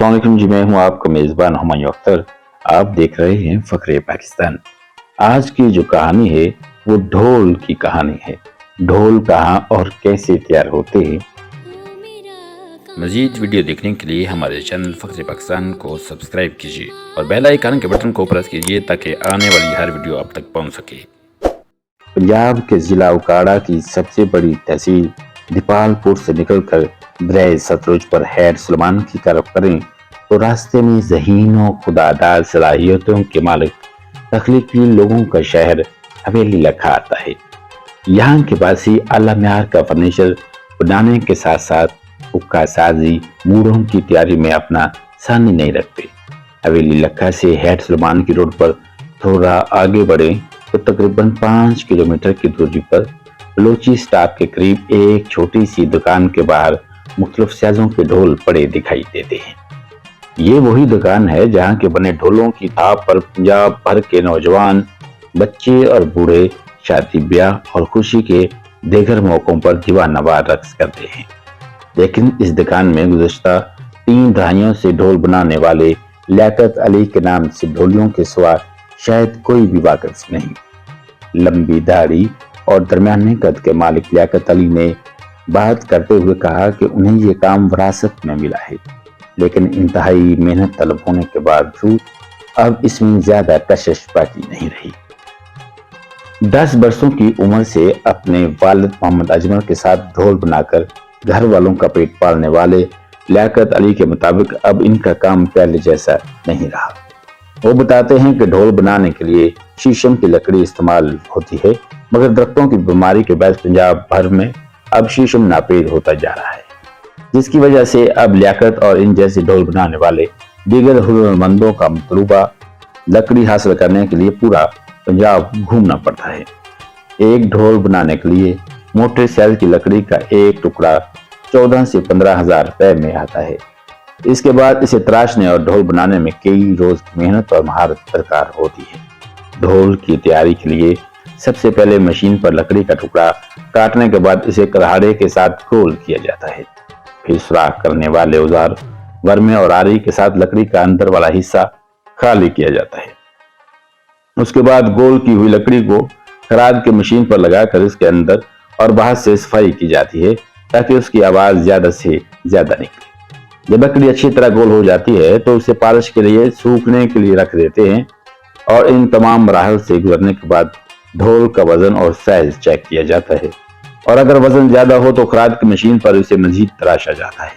अस्सलाम वालेकुम जी, मैं हूं आपका मेज़बान हुमायूं अख्तर। आप देख रहे हैं फ़ख्रे पाकिस्तान। आज की जो कहानी है वो ढोल की कहानी है। ढोल कहाँ और कैसे तैयार होते हैं। मज़ीद वीडियो देखने के लिए हमारे चैनल फ़ख्रे पाकिस्तान को सब्सक्राइब कीजिए और बेल आइकन के बटन को प्रेस कीजिए ताकि आने वाली हर वीडियो आप तक पहुंच सके। पंजाब के ज़िला उकाड़ा की सबसे बड़ी तहसील दीपालपुर से निकलकर दरिया सतलुज पर हैर सलमान की तरफ करें तो रास्ते में ज़हीन और खुदादार सलाहियतों के मालिक तख्लीकी लोगों का शहर हवेली लखा आता है। यहाँ के वासी आला म्यार का फर्नीचर बनाने के साथ साथ हुक्का साजी मूढ़ों की तैयारी में अपना सानी नहीं रखते। हवेली लखा से हैर सलमान की रोड पर थोड़ा आगे बढ़े तो तकरीबन 5 किलोमीटर की दूरी पर बलोची स्टॉप के करीब एक छोटी सी दुकान के बाहर मुख्तलिफ साजों के ढोल पड़े दिखाई देते हैं। ये वही दुकान है जहाँ के बने ढोलों की थाप पर पंजाब भर के नौजवान, बच्चे और बूढ़े शादी ब्याह और खुशी के दीगर मौकों पर दीवानवार रक्स करते हैं। लेकिन इस दुकान में गुज़श्ता 3 दहाइयों से ढोल बनाने वाले लियाकत अली के नाम से ढोलियों के सिवा शायद कोई भी वाकिफ नहीं। लंबी दाढ़ी और दरमियाने कद के मालिक लियाकत अली ने बात करते हुए कहा कि उन्हें ये काम विरासत में मिला है, लेकिन इंतहाई मेहनत तलब होने के बावजूद अब इसमें ज्यादा कशिश बाकी नहीं रही। 10 बरसों की उम्र से अपने वालिद मोहम्मद अजमल के साथ ढोल बनाकर घर वालों का पेट पालने वाले लियाकत अली के मुताबिक अब इनका काम पहले जैसा नहीं रहा। वो बताते हैं कि ढोल बनाने के लिए शीशम की लकड़ी इस्तेमाल होती है, मगर दरख्तों की बीमारी के बायस पंजाब भर में अब शीशम नापेद होता जा रहा है, जिसकी वजह से अब लियाकत और इन जैसे ढोल बनाने वाले दीगर हुनरमंदों का मतलूबा लकड़ी हासिल करने के लिए पूरा पंजाब घूमना पड़ता है। एक ढोल बनाने के लिए मोटे साइज की लकड़ी का एक टुकड़ा 14 से 15 हजार रुपए में आता है। इसके बाद इसे तराशने और ढोल बनाने में कई रोज की मेहनत और महारत दरकार होती है। ढोल की तैयारी के लिए सबसे पहले मशीन पर लकड़ी का टुकड़ा काटने के बाद इसे कुल्हाड़े के साथ गोल किया जाता है। फिर सुराख करने वाले औजार वर्मे और आरी के साथ लकड़ी का अंदर वाला हिस्सा खाली किया जाता है। उसके बाद गोल की हुई लकड़ी को खराद की मशीन पर लगाकर इसके अंदर और बाहर से सफाई की जाती है ताकि उसकी आवाज ज्यादा से ज्यादा निकले। जब लकड़ी अच्छी तरह गोल हो जाती है तो उसे पालिश के लिए सूखने के लिए रख देते हैं और इन तमाम मराहल से गुजरने के बाद ढोल का वजन और साइज चेक किया जाता है, और अगर वजन ज्यादा हो तो खराद की मशीन पर उसे मजीद तराशा जाता है।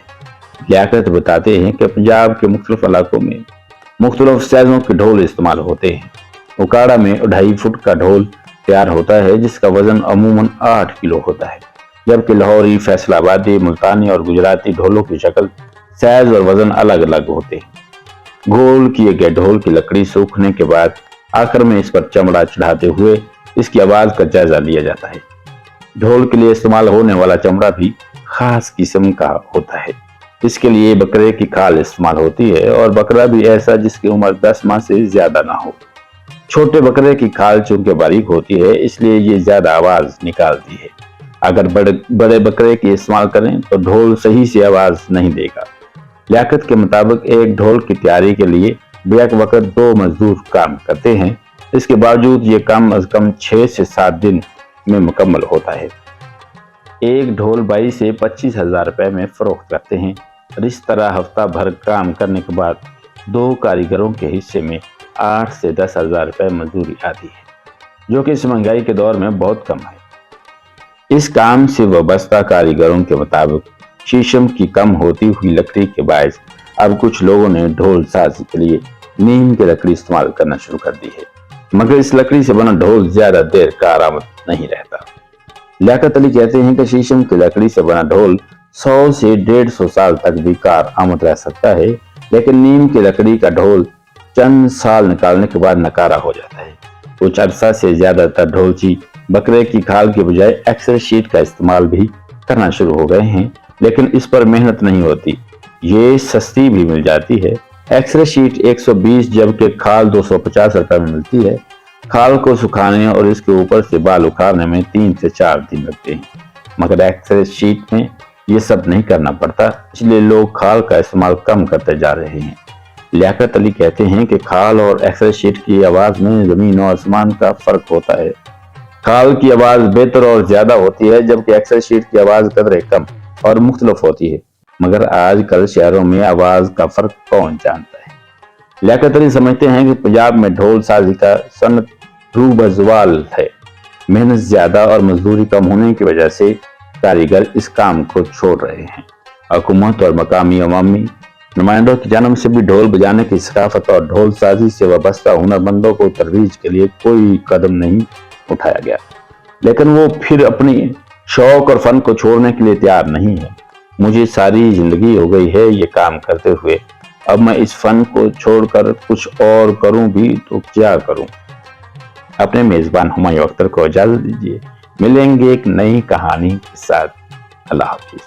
लियाकत बताते हैं कि पंजाब के मुख्तलिफ इलाकों में मुख्तलिफ साइजों के ढोल इस्तेमाल होते हैं। उकाड़ा में 2.5 फुट का ढोल तैयार होता है जिसका वजन अमूमन 8 किलो होता है, जबकि लाहौरी, फैसलाबादी, मुल्तानी और गुजराती ढोलों की शक्ल, साइज और वजन अलग अलग होते हैं। गोल किए गए ढोल की लकड़ी सूखने के बाद आखिर में इस पर चमड़ा चढ़ाते हुए इसकी आवाज का जायजा लिया जाता है। ढोल के लिए इस्तेमाल होने वाला चमड़ा भी खास किस्म का होता है। इसके लिए बकरे की खाल इस्तेमाल होती है, और बकरा भी ऐसा जिसकी उम्र 10 माह से ज्यादा ना हो। छोटे बकरे की खाल चूंकि बारीक होती है इसलिए ये ज्यादा आवाज निकालती है। अगर बड़े बकरे की इस्तेमाल करें तो ढोल सही से आवाज नहीं देगा। लियाकत के मुताबिक एक ढोल की तैयारी के लिए बेक वक्त 2 मजदूर काम करते हैं। इसके बावजूद ये काम अज कम 6 से 7 दिन में मुकम्मल होता है। एक ढोल 22 से 25 हजार रुपए में फरोख्त करते हैं, और इस तरह हफ्ता भर काम करने के बाद 2 कारीगरों के हिस्से में 8 से 10 हजार रुपए मजदूरी आती है, जो कि इस महंगाई के दौर में बहुत कम है। इस काम से वाबस्ता कारीगरों के मुताबिक शीशम की कम होती हुई लकड़ी के बायस अब कुछ लोगों ने ढोल साजी के लिए नीम की लकड़ी इस्तेमाल करना शुरू कर दी है, मगर इस लकड़ी से बना ढोल ज्यादा देर कारआमद नहीं रहता। लियाकत अली कहते हैं कि शीशम की लकड़ी से बना ढोल 100 से 150 साल तक भी कारआमद रह सकता है, लेकिन नीम की लकड़ी का ढोल चंद साल निकालने के बाद नकारा हो जाता है। कुछ अरसा से ज्यादातर ढोलची बकरे की खाल के बजाय एक्सरे शीट का इस्तेमाल भी करना शुरू हो गए हैं, लेकिन इस पर मेहनत नहीं होती। ये सस्ती भी मिल जाती है। एक्सरे शीट 120 जबकि खाल 250 रुपए में मिलती है। खाल को सुखाने और इसके ऊपर से बाल उखाड़ने में 3 से 4 दिन लगते हैं, मगर एक्सरे शीट में ये सब नहीं करना पड़ता, इसलिए लोग खाल का इस्तेमाल कम करते जा रहे हैं। लियाकत अली कहते हैं कि खाल और एक्सेल शीट की आवाज में जमीन और आसमान का फर्क होता है। खाल की आवाज बेहतर और ज्यादा होती है, जबकि एक्सेल शीट की आवाज कदरे कम और मुख्तलिफ होती है। मगर आजकल शहरों में आवाज का फर्क कौन जानता है। लियाकत अली समझते हैं कि पंजाब में ढोल साजी का सनत रूबजवाल है। मेहनत ज्यादा और मजदूरी कम होने की वजह से कारीगर इस काम को छोड़ रहे हैं। हुकूमत और मकामी अवामी नुमाइंदों की जानिब से भी ढोल बजाने की सकाफत और ढोल साजी से वाबस्ता हुनरमंदों को तरवीज के लिए कोई कदम नहीं उठाया गया, लेकिन वो फिर अपनी शौक और फन को छोड़ने के लिए तैयार नहीं है। मुझे सारी जिंदगी हो गई है ये काम करते हुए, अब मैं इस फन को छोड़कर कुछ और करूं भी तो क्या करूं। अपने मेजबान हुमायूं अख्तर को इजाजत दीजिए, मिलेंगे एक नई कहानी के साथ। अल्लाह हाफिज।